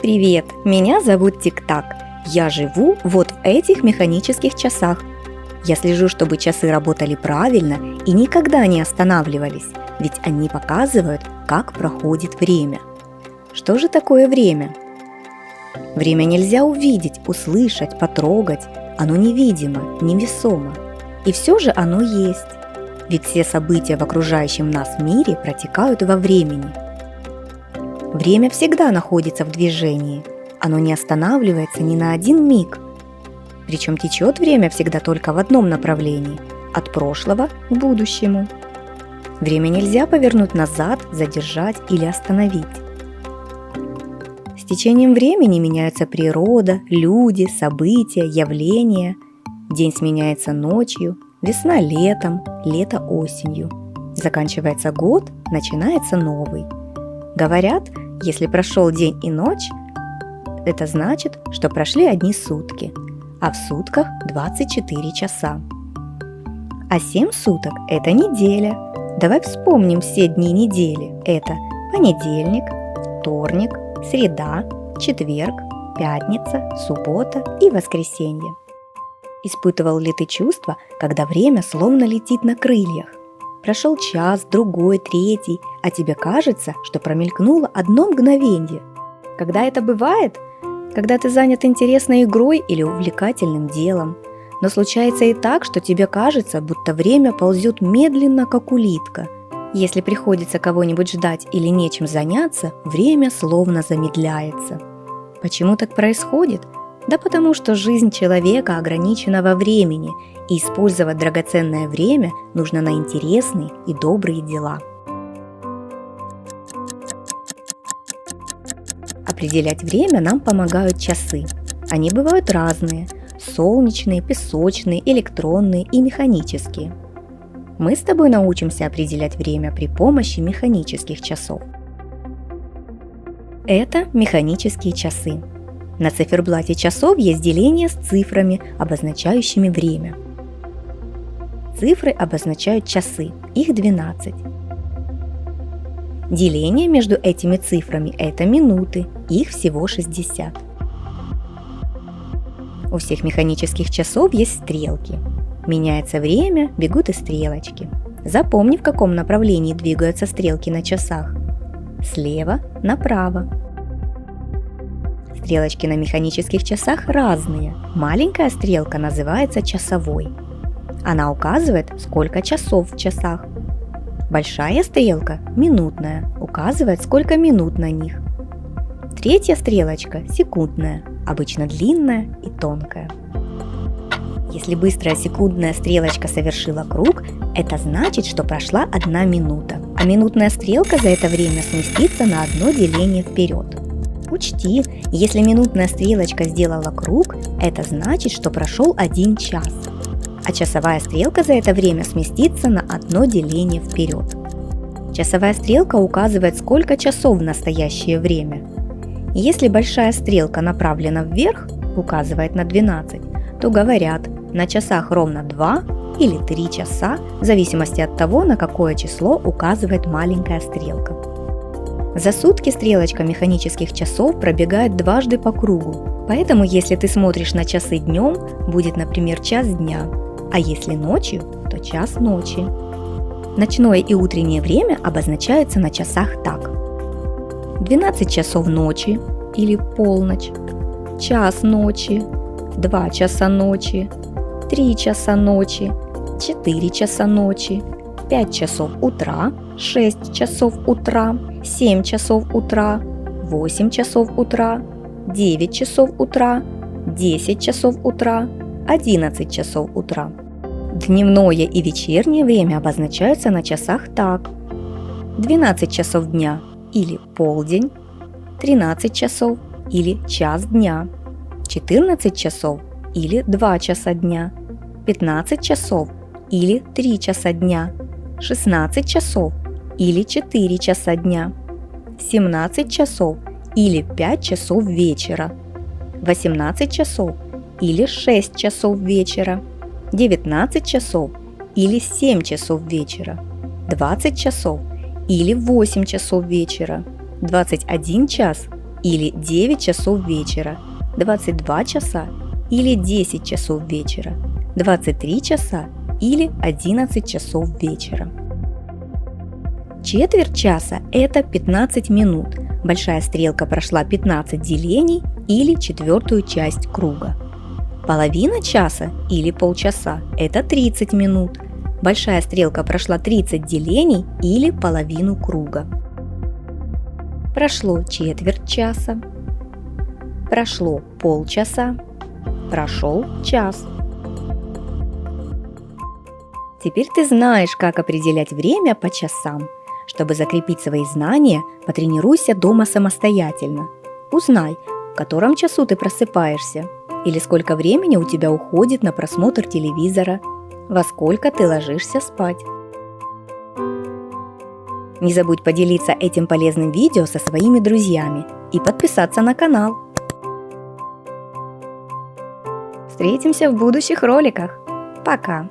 Привет, меня зовут Тик-Так. Я живу вот в этих механических часах. Я слежу, чтобы часы работали правильно и никогда не останавливались, ведь они показывают, как проходит время. Что же такое время? Время нельзя увидеть, услышать, потрогать. Оно невидимо, невесомо. И все же оно есть. Ведь все события в окружающем нас мире протекают во времени. Время всегда находится в движении. Оно не останавливается ни на один миг. Причем течет время всегда только в одном направлении – от прошлого к будущему. Время нельзя повернуть назад, задержать или остановить. С течением времени меняется природа, люди, события, явления. День сменяется ночью, весна – летом, лето – осенью. Заканчивается год, начинается новый. Говорят, если прошел день и ночь, это значит, что прошли одни сутки, а в сутках 24 часа. А 7 суток – это неделя. Давай вспомним все дни недели. Это понедельник, вторник, среда, четверг, пятница, суббота и воскресенье. Испытывал ли ты чувство, когда время словно летит на крыльях? Прошел час, другой, третий, а тебе кажется, что промелькнуло одно мгновенье. Когда это бывает? Когда ты занят интересной игрой или увлекательным делом. Но случается и так, что тебе кажется, будто время ползет медленно, как улитка. Если приходится кого-нибудь ждать или нечем заняться, время словно замедляется. Почему так происходит? Да потому что жизнь человека ограничена во времени, и использовать драгоценное время нужно на интересные и добрые дела. Определять время нам помогают часы. Они бывают разные – солнечные, песочные, электронные и механические. Мы с тобой научимся определять время при помощи механических часов. Это механические часы. На циферблате часов есть деление с цифрами, обозначающими время. Цифры обозначают часы, их 12. Деление между этими цифрами – это минуты, их всего 60. У всех механических часов есть стрелки. Меняется время, бегут и стрелочки. Запомни, в каком направлении двигаются стрелки на часах. Слева направо. Стрелочки на механических часах разные. Маленькая стрелка называется часовой. Она указывает, сколько часов в часах. Большая стрелка, минутная, указывает, сколько минут на них. Третья стрелочка, секундная, обычно длинная и тонкая. Если быстрая секундная стрелочка совершила круг, это значит, что прошла 1 минута, а минутная стрелка за это время сместится на одно деление вперед. Учти, если минутная стрелочка сделала круг, это значит, что прошел 1 час, а часовая стрелка за это время сместится на одно деление вперед. Часовая стрелка указывает, сколько часов в настоящее время. Если большая стрелка направлена вверх, указывает на 12, то говорят, на часах ровно 2 или 3 часа, в зависимости от того, на какое число указывает маленькая стрелка. За сутки стрелочка механических часов пробегает дважды по кругу, поэтому если ты смотришь на часы днем, будет, например, час дня, а если ночью, то час ночи. Ночное и утреннее время обозначаются на часах так. 12 часов ночи или полночь, час ночи, 2 часа ночи, 3 часа ночи, 4 часа ночи, 5 часов утра, 6 часов утра, 7 часов утра, 8 часов утра, 9 часов утра, 10 часов утра, 11 часов утра. Дневное и вечернее время обозначаются на часах так. 12 часов дня или полдень, 13 часов или час дня, 14 часов или 2 часа дня, 15 часов или 3 часа дня, 16 часов или 4 часа дня, 17 часов или 5 часов вечера, 18 часов или 6 часов вечера, 19 часов или 7 часов вечера, 20 часов или 8 часов вечера, 21 час или 9 часов вечера, 22 часа или 10 часов вечера, 23 часа или 11 часов вечера. Четверть часа – это 15 минут. Большая стрелка прошла 15 делений или четвертую часть круга. Половина часа или полчаса – это 30 минут. Большая стрелка прошла 30 делений или половину круга. Прошло четверть часа. Прошло полчаса. Прошел час. Теперь ты знаешь, как определять время по часам. Чтобы закрепить свои знания, потренируйся дома самостоятельно. Узнай, в котором часу ты просыпаешься, или сколько времени у тебя уходит на просмотр телевизора, во сколько ты ложишься спать. Не забудь поделиться этим полезным видео со своими друзьями и подписаться на канал. Встретимся в будущих роликах. Пока!